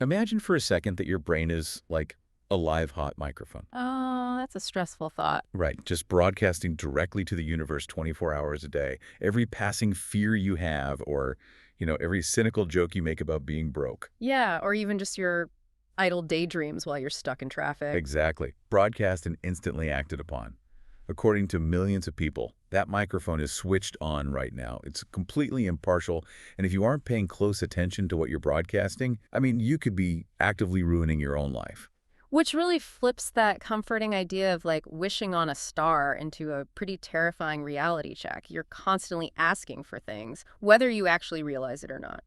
Imagine for a second that your brain is like a live hot microphone. Oh, that's a stressful thought. Right, just broadcasting directly to the universe 24 hours a day. Every passing fear you have or, every cynical joke you make about being broke. Yeah, or even just your idle daydreams while you're stuck in traffic. Exactly. Broadcast and instantly acted upon. According to millions of people, that microphone is switched on right now. It's completely impartial, and if you aren't paying close attention to what you're broadcasting, you could be actively ruining your own life. Which really flips that comforting idea of like wishing on a star into a pretty terrifying reality check. You're constantly asking for things, whether you actually realize it or not.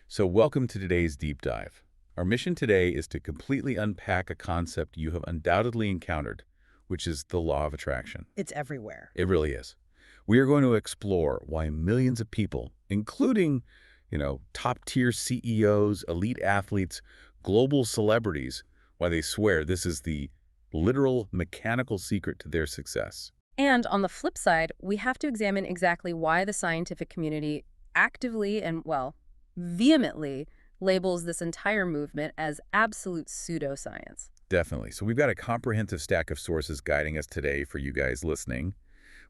So welcome to today's deep dive. Our mission today is to completely unpack a concept you have undoubtedly encountered, which is the law of attraction. It's everywhere. It really is. We are going to explore why millions of people, including, top-tier CEOs, elite athletes, global celebrities, why they swear this is the literal mechanical secret to their success. And on the flip side, we have to examine exactly why the scientific community actively and, well, vehemently labels this entire movement as absolute pseudoscience. Definitely. So we've got a comprehensive stack of sources guiding us today for you guys listening.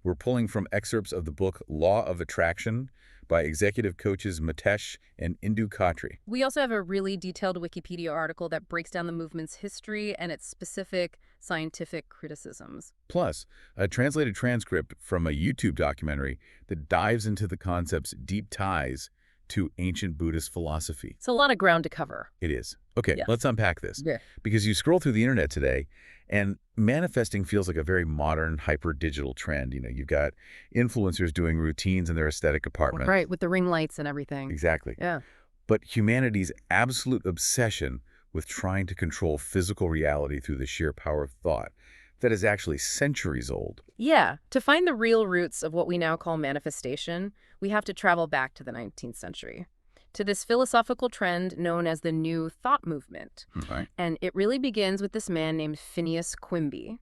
We're pulling from excerpts of the book Law of Attraction by executive coaches Mitesh and Indu Khatri. We also have a really detailed Wikipedia article that breaks down the movement's history and its specific scientific criticisms. Plus, a translated transcript from a YouTube documentary that dives into the concept's deep ties to ancient Buddhist philosophy. It's a lot of ground to cover. It is. Okay, Yeah. let's unpack this. Yeah. Because you scroll through the internet today, and manifesting feels like a very modern, hyper-digital trend. You've got influencers doing routines in their aesthetic apartment. Right, with the ring lights and everything. Exactly. Yeah. But humanity's absolute obsession with trying to control physical reality through the sheer power of thought, that is actually centuries old. Yeah. To find the real roots of what we now call manifestation, we have to travel back to the 19th century, to this philosophical trend known as the New Thought movement. Right. And it really begins with this man named Phineas Quimby.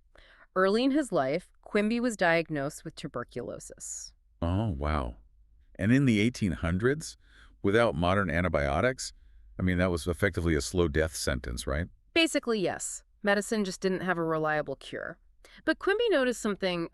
Early in his life, Quimby was diagnosed with tuberculosis. Oh, wow. And in the 1800s, without modern antibiotics, that was effectively a slow death sentence, right? Basically, yes. Medicine just didn't have a reliable cure. But Quimby noticed something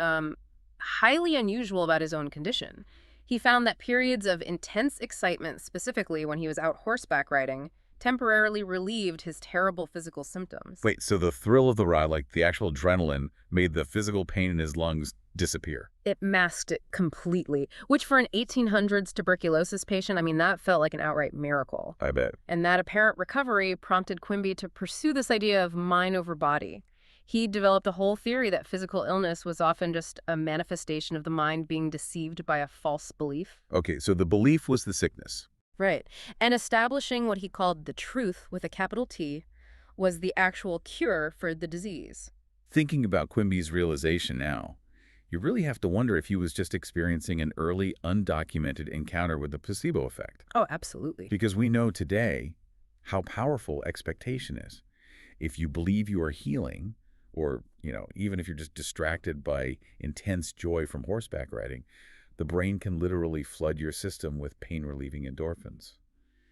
highly unusual about his own condition. He found that periods of intense excitement, specifically when he was out horseback riding, temporarily relieved his terrible physical symptoms. Wait, so the thrill of the ride, like the actual adrenaline, made the physical pain in his lungs disappear? It masked it completely, which for an 1800s tuberculosis patient, that felt like an outright miracle. I bet. And that apparent recovery prompted Quimby to pursue this idea of mind over body. He developed a whole theory that physical illness was often just a manifestation of the mind being deceived by a false belief. Okay, so the belief was the sickness. Right. And establishing what he called the truth with a capital T was the actual cure for the disease. Thinking about Quimby's realization now, you really have to wonder if he was just experiencing an early, undocumented encounter with the placebo effect. Oh, absolutely. Because we know today how powerful expectation is. If you believe you are healing, or, even if you're just distracted by intense joy from horseback riding, the brain can literally flood your system with pain-relieving endorphins.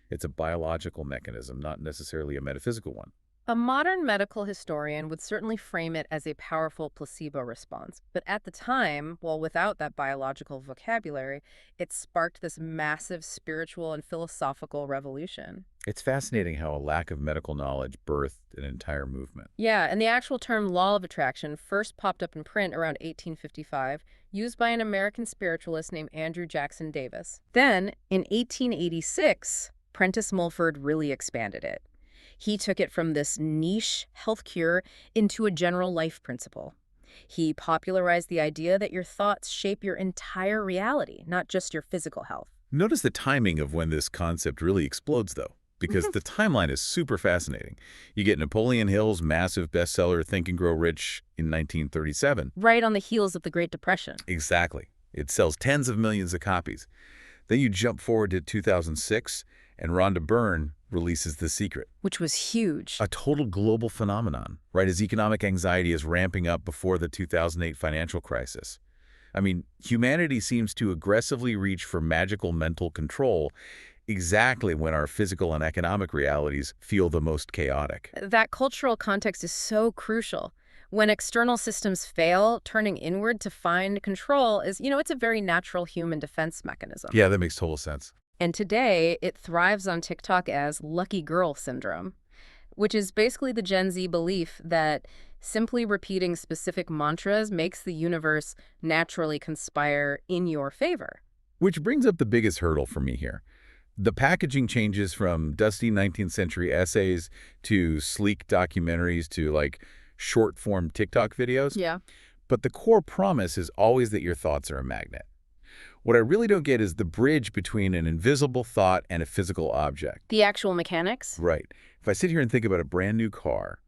It's a biological mechanism, not necessarily a metaphysical one. A modern medical historian would certainly frame it as a powerful placebo response. But at the time, without that biological vocabulary, it sparked this massive spiritual and philosophical revolution. It's fascinating how a lack of medical knowledge birthed an entire movement. Yeah, and the actual term law of attraction first popped up in print around 1855, used by an American spiritualist named Andrew Jackson Davis. Then, in 1886, Prentice Mulford really expanded it. He took it from this niche health cure into a general life principle. He popularized the idea that your thoughts shape your entire reality, not just your physical health. Notice the timing of when this concept really explodes, though, because the timeline is super fascinating. You get Napoleon Hill's massive bestseller, Think and Grow Rich, in 1937. Right on the heels of the Great Depression. Exactly. It sells tens of millions of copies. Then you jump forward to 2006, and Rhonda Byrne releases The Secret. Which was huge. A total global phenomenon, right, as economic anxiety is ramping up before the 2008 financial crisis. Humanity seems to aggressively reach for magical mental control, exactly when our physical and economic realities feel the most chaotic. That cultural context is so crucial. When external systems fail, turning inward to find control is, it's a very natural human defense mechanism. Yeah, that makes total sense. And today, it thrives on TikTok as lucky girl syndrome, which is basically the Gen Z belief that simply repeating specific mantras makes the universe naturally conspire in your favor. Which brings up the biggest hurdle for me here. The packaging changes from dusty 19th century essays to sleek documentaries to like short-form TikTok videos. Yeah. But the core promise is always that your thoughts are a magnet. What I really don't get is the bridge between an invisible thought and a physical object. The actual mechanics? Right. If I sit here and think about a brand new car,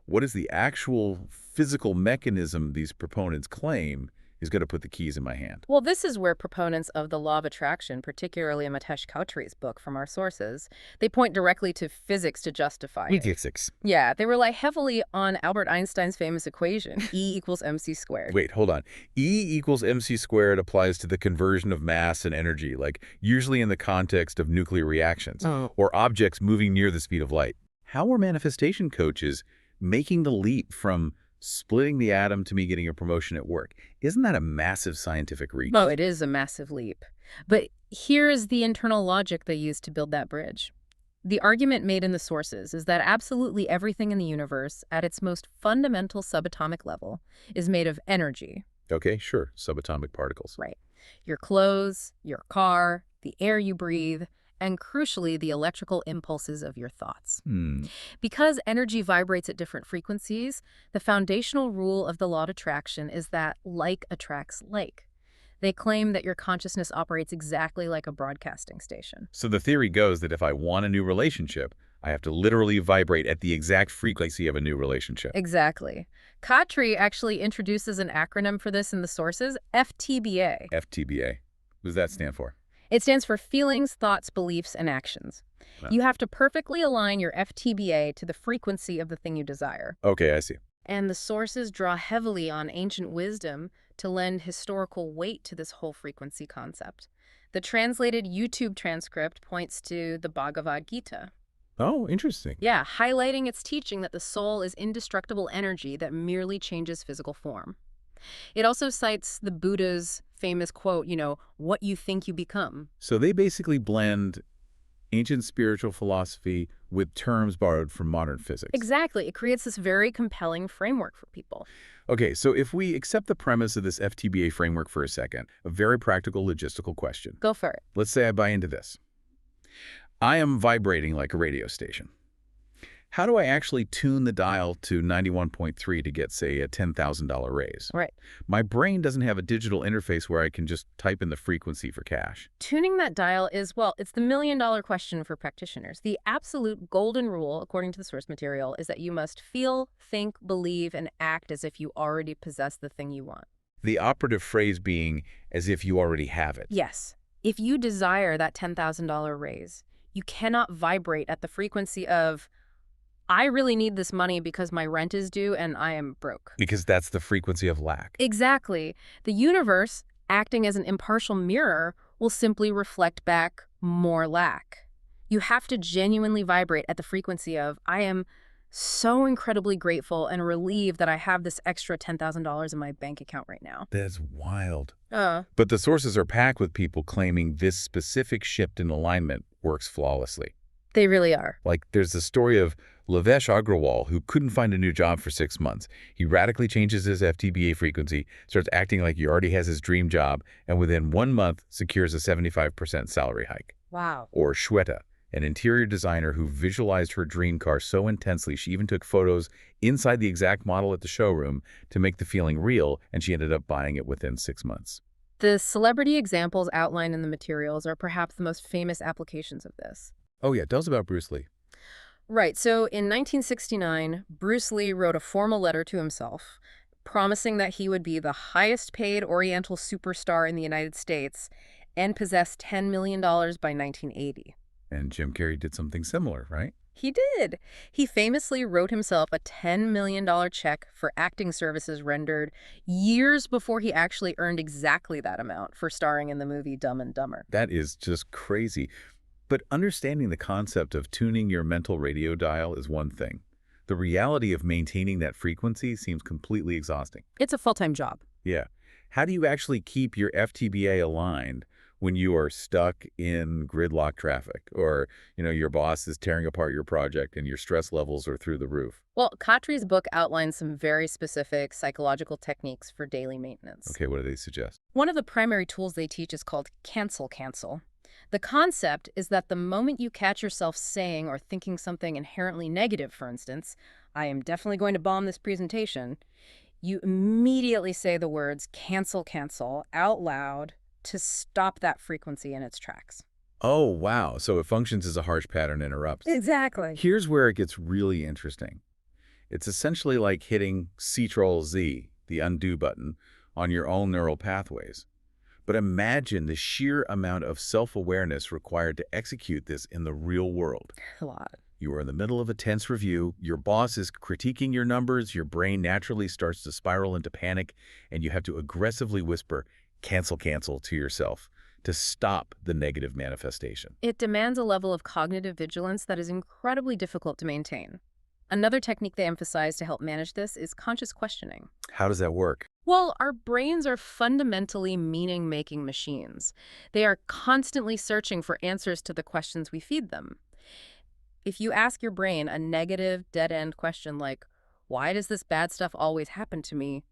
what is the actual physical mechanism these proponents claim is going to put the keys in my hand? Well, this is where proponents of the law of attraction, particularly Mitesh Kautri's book from our sources, they point directly to physics to justify it. Physics. Yeah, they rely heavily on Albert Einstein's famous equation, E equals mc squared. Wait, hold on. E equals mc squared applies to the conversion of mass and energy, like usually in the context of nuclear reactions or objects moving near the speed of light. How are manifestation coaches making the leap from splitting the atom to me getting a promotion at work? Isn't that a massive scientific reach? Oh, it is a massive leap. But here's the internal logic they used to build that bridge. The argument made in the sources is that absolutely everything in the universe, at its most fundamental subatomic level, is made of energy. Okay, sure. Subatomic particles. Right. Your clothes, your car, the air you breathe, and crucially, the electrical impulses of your thoughts. Because energy vibrates at different frequencies, the foundational rule of the law of attraction is that like attracts like. They claim that your consciousness operates exactly like a broadcasting station. So the theory goes that if I want a new relationship, I have to literally vibrate at the exact frequency of a new relationship. Exactly. Khatri actually introduces an acronym for this in the sources, FTBA. FTBA. What does that stand for? It stands for feelings, thoughts, beliefs, and actions. Wow. You have to perfectly align your FTBA to the frequency of the thing you desire. Okay, I see. And the sources draw heavily on ancient wisdom to lend historical weight to this whole frequency concept. The translated YouTube transcript points to the Bhagavad Gita. Oh, interesting. Yeah, highlighting its teaching that the soul is indestructible energy that merely changes physical form. It also cites the Buddha's famous quote, what you think you become. So they basically blend ancient spiritual philosophy with terms borrowed from modern physics. Exactly. It creates this very compelling framework for people. Okay, so if we accept the premise of this FTBA framework for a second, a very practical logistical question. Go for it. Let's say I buy into this. I am vibrating like a radio station. How do I actually tune the dial to 91.3 to get, say, a $10,000 raise? Right. My brain doesn't have a digital interface where I can just type in the frequency for cash. Tuning that dial is, it's the million-dollar question for practitioners. The absolute golden rule, according to the source material, is that you must feel, think, believe, and act as if you already possess the thing you want. The operative phrase being, as if you already have it. Yes. If you desire that $10,000 raise, you cannot vibrate at the frequency of, I really need this money because my rent is due and I am broke. Because that's the frequency of lack. Exactly. The universe, acting as an impartial mirror, will simply reflect back more lack. You have to genuinely vibrate at the frequency of, I am so incredibly grateful and relieved that I have this extra $10,000 in my bank account right now. That's wild. But the sources are packed with people claiming this specific shift in alignment works flawlessly. They really are. Like, there's the story of Lavesh Agrawal, who couldn't find a new job for 6 months. He radically changes his FTBA frequency, starts acting like he already has his dream job, and within 1 month secures a 75% salary hike. Wow. Or Shweta, an interior designer who visualized her dream car so intensely she even took photos inside the exact model at the showroom to make the feeling real, and she ended up buying it within 6 months. The celebrity examples outlined in the materials are perhaps the most famous applications of this. Oh yeah, tell us about Bruce Lee. Right, so in 1969, Bruce Lee wrote a formal letter to himself, promising that he would be the highest paid Oriental superstar in the United States and possess $10 million by 1980. And Jim Carrey did something similar, right? He did. He famously wrote himself a $10 million check for acting services rendered years before he actually earned exactly that amount for starring in the movie Dumb and Dumber. That is just crazy. But understanding the concept of tuning your mental radio dial is one thing. The reality of maintaining that frequency seems completely exhausting. It's a full-time job. Yeah. How do you actually keep your FTBA aligned when you are stuck in gridlock traffic or, your boss is tearing apart your project and your stress levels are through the roof? Well, Khatri's book outlines some very specific psychological techniques for daily maintenance. Okay, what do they suggest? One of the primary tools they teach is called cancel. The concept is that the moment you catch yourself saying or thinking something inherently negative, for instance, I am definitely going to bomb this presentation, you immediately say the words cancel out loud to stop that frequency in its tracks. Oh, wow. So it functions as a harsh pattern interrupts. Exactly. Here's where it gets really interesting. It's essentially like hitting Ctrl-Z, the undo button, on your own neural pathways. But imagine the sheer amount of self-awareness required to execute this in the real world. A lot. You are in the middle of a tense review, your boss is critiquing your numbers, your brain naturally starts to spiral into panic, and you have to aggressively whisper, cancel to yourself to stop the negative manifestation. It demands a level of cognitive vigilance that is incredibly difficult to maintain. Another technique they emphasize to help manage this is conscious questioning. How does that work? Well, our brains are fundamentally meaning-making machines. They are constantly searching for answers to the questions we feed them. If you ask your brain a negative, dead-end question like, why does this bad stuff always happen to me?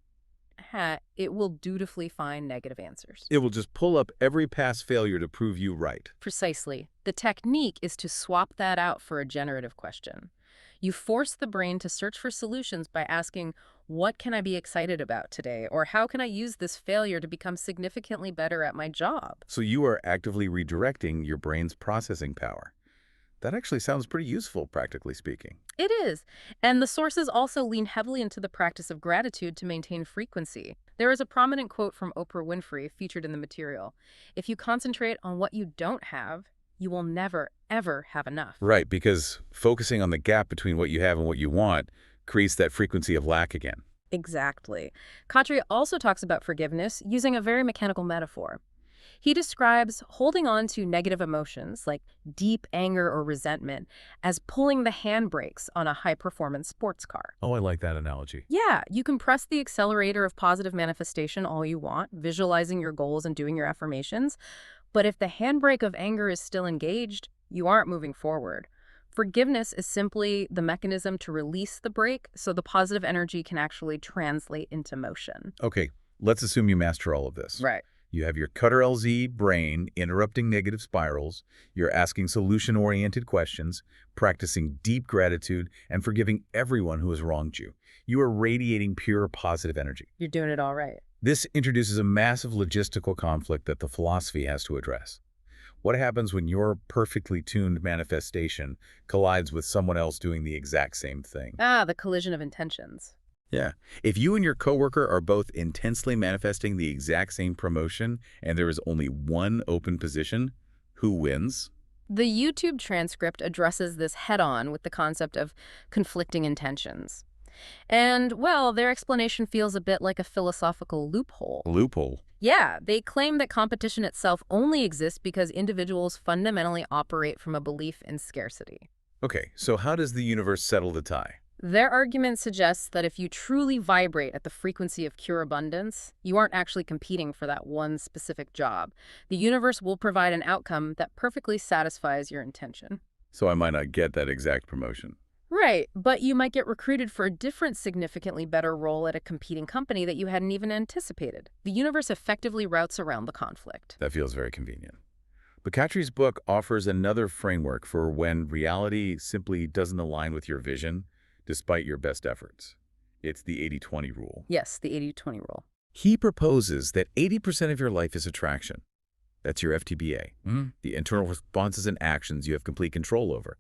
It will dutifully find negative answers. It will just pull up every past failure to prove you right. Precisely. The technique is to swap that out for a generative question. You force the brain to search for solutions by asking, what can I be excited about today? Or how can I use this failure to become significantly better at my job? So you are actively redirecting your brain's processing power. That actually sounds pretty useful, practically speaking. It is. And the sources also lean heavily into the practice of gratitude to maintain frequency. There is a prominent quote from Oprah Winfrey featured in the material. If you concentrate on what you don't have, you will never, ever have enough. Right, because focusing on the gap between what you have and what you want creates that frequency of lack again. Exactly. Khatri also talks about forgiveness using a very mechanical metaphor. He describes holding on to negative emotions like deep anger or resentment as pulling the handbrakes on a high-performance sports car. Oh, I like that analogy. Yeah, you can press the accelerator of positive manifestation all you want, visualizing your goals and doing your affirmations. But if the handbrake of anger is still engaged, you aren't moving forward. Forgiveness is simply the mechanism to release the brake so the positive energy can actually translate into motion. Okay, let's assume you master all of this. Right. You have your Cutter LZ brain interrupting negative spirals, you're asking solution-oriented questions, practicing deep gratitude, and forgiving everyone who has wronged you. You are radiating pure positive energy. You're doing it all right. This introduces a massive logistical conflict that the philosophy has to address. What happens when your perfectly tuned manifestation collides with someone else doing the exact same thing? The collision of intentions. Yeah. If you and your coworker are both intensely manifesting the exact same promotion and there is only one open position, who wins? The YouTube transcript addresses this head-on with the concept of conflicting intentions. And, well, their explanation feels a bit like a philosophical loophole. Loophole? Yeah, they claim that competition itself only exists because individuals fundamentally operate from a belief in scarcity. Okay, so how does the universe settle the tie? Their argument suggests that if you truly vibrate at the frequency of pure abundance, you aren't actually competing for that one specific job. The universe will provide an outcome that perfectly satisfies your intention. So I might not get that exact promotion. Right, but you might get recruited for a different, significantly better role at a competing company that you hadn't even anticipated. The universe effectively routes around the conflict. That feels very convenient. But Khatri's book offers another framework for when reality simply doesn't align with your vision, despite your best efforts. It's the 80-20 rule. Yes, the 80-20 rule. He proposes that 80% of your life is attraction. That's your FTBA, the internal responses and actions you have complete control over.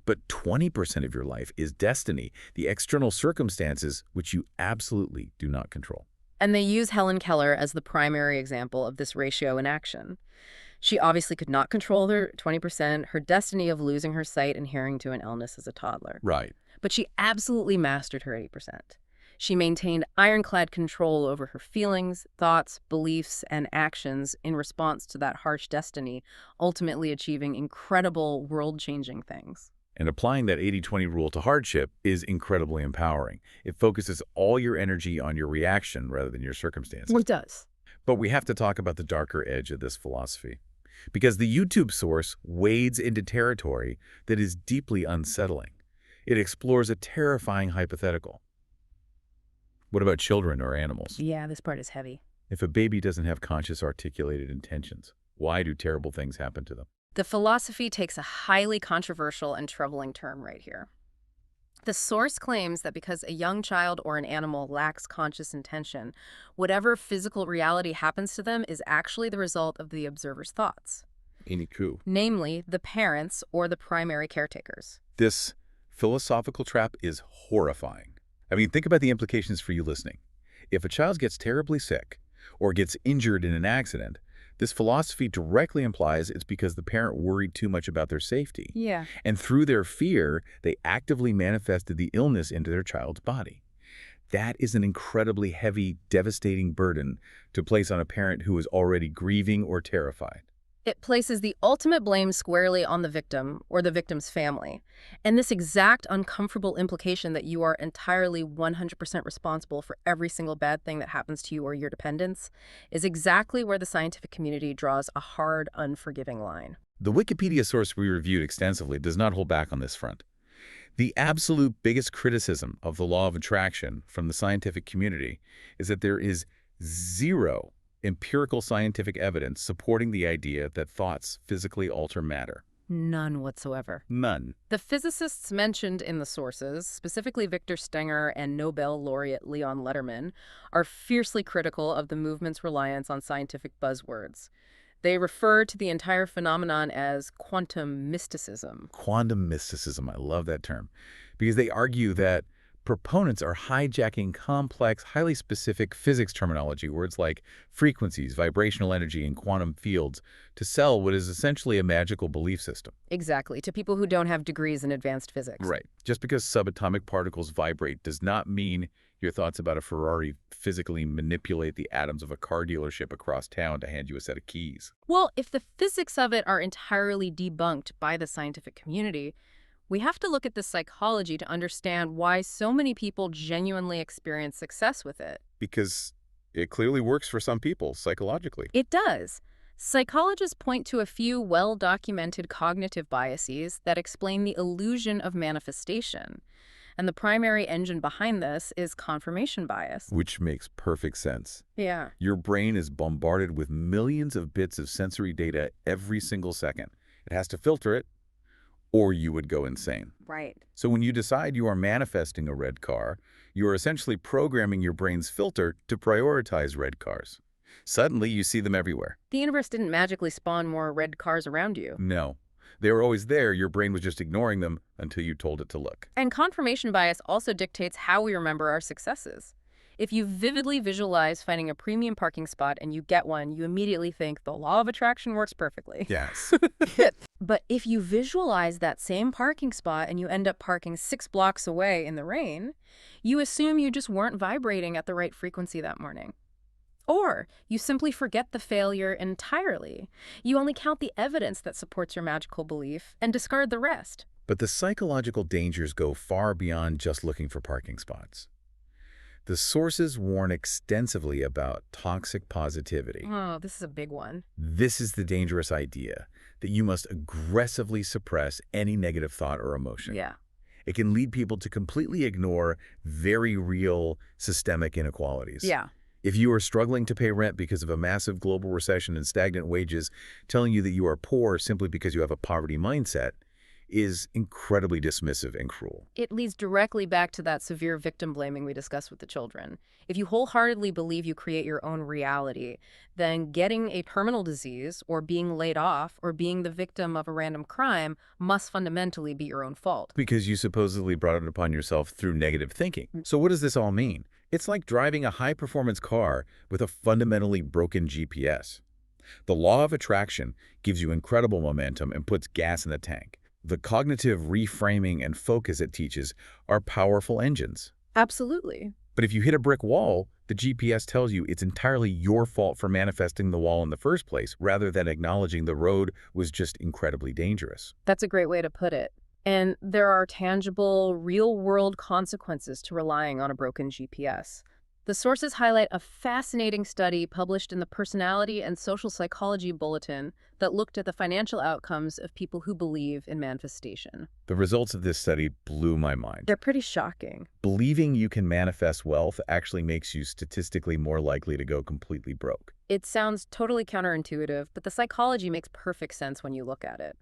But 20% of your life is destiny, the external circumstances which you absolutely do not control. And they use Helen Keller as the primary example of this ratio in action. She obviously could not control her 20%, her destiny of losing her sight and hearing to an illness as a toddler. Right. But she absolutely mastered her 80%. She maintained ironclad control over her feelings, thoughts, beliefs, and actions in response to that harsh destiny, ultimately achieving incredible world-changing things. And applying that 80-20 rule to hardship is incredibly empowering. It focuses all your energy on your reaction rather than your circumstances. Well, it does. But we have to talk about the darker edge of this philosophy, because the YouTube source wades into territory that is deeply unsettling. It explores a terrifying hypothetical. What about children or animals? Yeah, this part is heavy. If a baby doesn't have conscious articulated intentions, why do terrible things happen to them? The philosophy takes a highly controversial and troubling turn right here. The source claims that because a young child or an animal lacks conscious intention, whatever physical reality happens to them is actually the result of the observer's thoughts. Any coup. Namely, the parents or the primary caretakers. This philosophical trap is horrifying. I mean, think about the implications for you listening. If a child gets terribly sick or gets injured in an accident, this philosophy directly implies it's because the parent worried too much about their safety. Yeah. And through their fear, they actively manifested the illness into their child's body. That is an incredibly heavy, devastating burden to place on a parent who is already grieving or terrified. It places the ultimate blame squarely on the victim or the victim's family. And this exact uncomfortable implication that you are entirely 100% responsible for every single bad thing that happens to you or your dependents is exactly where the scientific community draws a hard, unforgiving line. The Wikipedia source we reviewed extensively does not hold back on this front. The absolute biggest criticism of the law of attraction from the scientific community is that there is zero empirical scientific evidence supporting the idea that thoughts physically alter matter. None whatsoever. None. The physicists mentioned in the sources, specifically Victor Stenger and Nobel laureate Leon Letterman, are fiercely critical of the movement's reliance on scientific buzzwords. They refer to the entire phenomenon as quantum mysticism. Quantum mysticism, I love that term, because they argue that proponents are hijacking complex, highly specific physics terminology, words like frequencies, vibrational energy, and quantum fields, to sell what is essentially a magical belief system. Exactly, to people who don't have degrees in advanced physics. Right. Just because subatomic particles vibrate does not mean your thoughts about a Ferrari physically manipulate the atoms of a car dealership across town to hand you a set of keys. Well, if the physics of it are entirely debunked by the scientific community, we have to look at the psychology to understand why so many people genuinely experience success with it. Because it clearly works for some people psychologically. It does. Psychologists point to a few well-documented cognitive biases that explain the illusion of manifestation. And the primary engine behind this is confirmation bias. Which makes perfect sense. Yeah. Your brain is bombarded with millions of bits of sensory data every single second. It has to filter it, or you would go insane. Right. So when you decide you are manifesting a red car, you are essentially programming your brain's filter to prioritize red cars. Suddenly, you see them everywhere. The universe didn't magically spawn more red cars around you. No. They were always there. Your brain was just ignoring them until you told it to look. And confirmation bias also dictates how we remember our successes. If you vividly visualize finding a premium parking spot and you get one, you immediately think the law of attraction works perfectly. Yes. But if you visualize that same parking spot and you end up parking 6 blocks away in the rain, you assume you just weren't vibrating at the right frequency that morning. Or you simply forget the failure entirely. You only count the evidence that supports your magical belief and discard the rest. But the psychological dangers go far beyond just looking for parking spots. The sources warn extensively about toxic positivity. Oh, this is a big one. This is the dangerous idea that you must aggressively suppress any negative thought or emotion. Yeah. It can lead people to completely ignore very real systemic inequalities. Yeah. If you are struggling to pay rent because of a massive global recession and stagnant wages, telling you that you are poor simply because you have a poverty mindset is incredibly dismissive and cruel. It leads directly back to that severe victim blaming we discussed with the children. If you wholeheartedly believe you create your own reality, then getting a terminal disease or being laid off or being the victim of a random crime must fundamentally be your own fault. Because you supposedly brought it upon yourself through negative thinking. So what does this all mean? It's like driving a high-performance car with a fundamentally broken GPS. The law of attraction gives you incredible momentum and puts gas in the tank. The cognitive reframing and focus it teaches are powerful engines. Absolutely. But if you hit a brick wall, the GPS tells you it's entirely your fault for manifesting the wall in the first place, rather than acknowledging the road was just incredibly dangerous. That's a great way to put it. And there are tangible, real-world consequences to relying on a broken GPS. The sources highlight a fascinating study published in the Personality and Social Psychology Bulletin that looked at the financial outcomes of people who believe in manifestation. The results of this study blew my mind. They're pretty shocking. Believing you can manifest wealth actually makes you statistically more likely to go completely broke. It sounds totally counterintuitive, but the psychology makes perfect sense when you look at it.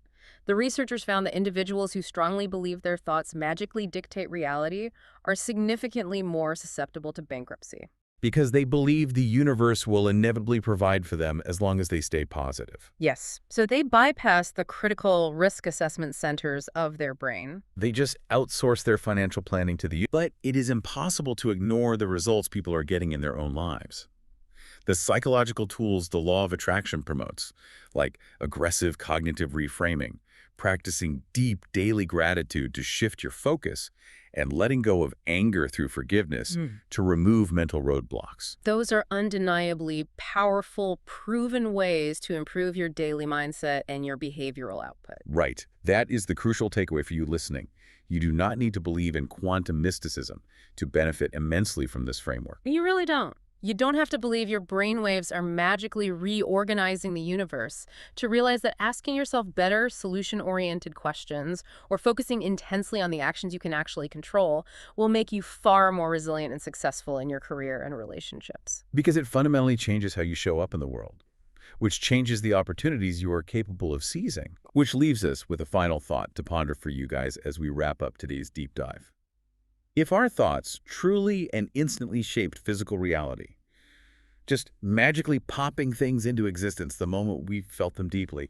The researchers found that individuals who strongly believe their thoughts magically dictate reality are significantly more susceptible to bankruptcy. Because they believe the universe will inevitably provide for them as long as they stay positive. Yes. So they bypass the critical risk assessment centers of their brain. They just outsource their financial planning to the But it is impossible to ignore the results people are getting in their own lives. The psychological tools the law of attraction promotes, like aggressive cognitive reframing, practicing deep daily gratitude to shift your focus, and letting go of anger through forgiveness to remove mental roadblocks. Those are undeniably powerful, proven ways to improve your daily mindset and your behavioral output. Right. That is the crucial takeaway for you listening. You do not need to believe in quantum mysticism to benefit immensely from this framework. You really don't. You don't have to believe your brainwaves are magically reorganizing the universe to realize that asking yourself better, solution-oriented questions or focusing intensely on the actions you can actually control will make you far more resilient and successful in your career and relationships. Because it fundamentally changes how you show up in the world, which changes the opportunities you are capable of seizing. Which leaves us with a final thought to ponder for you guys as we wrap up today's deep dive. If our thoughts truly and instantly shaped physical reality, just magically popping things into existence the moment we felt them deeply,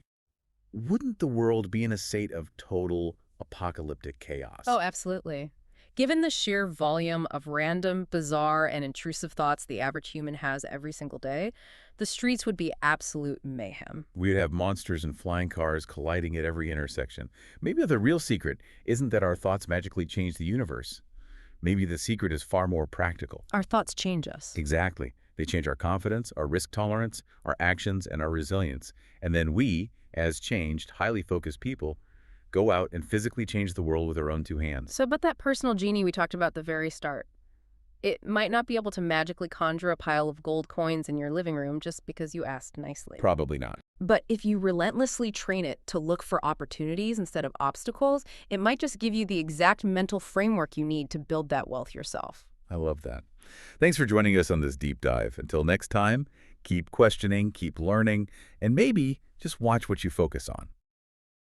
wouldn't the world be in a state of total apocalyptic chaos? Oh, absolutely. Given the sheer volume of random, bizarre, and intrusive thoughts the average human has every single day, the streets would be absolute mayhem. We'd have monsters and flying cars colliding at every intersection. Maybe the real secret isn't that our thoughts magically change the universe. Maybe the secret is far more practical. Our thoughts change us. Exactly. They change our confidence, our risk tolerance, our actions, and our resilience. And then we, as changed, highly focused people, go out and physically change the world with our own two hands. So, but that personal genie we talked about at the very start, it might not be able to magically conjure a pile of gold coins in your living room just because you asked nicely. Probably not. But if you relentlessly train it to look for opportunities instead of obstacles, it might just give you the exact mental framework you need to build that wealth yourself. I love that. Thanks for joining us on this deep dive. Until next time, keep questioning, keep learning, and maybe just watch what you focus on.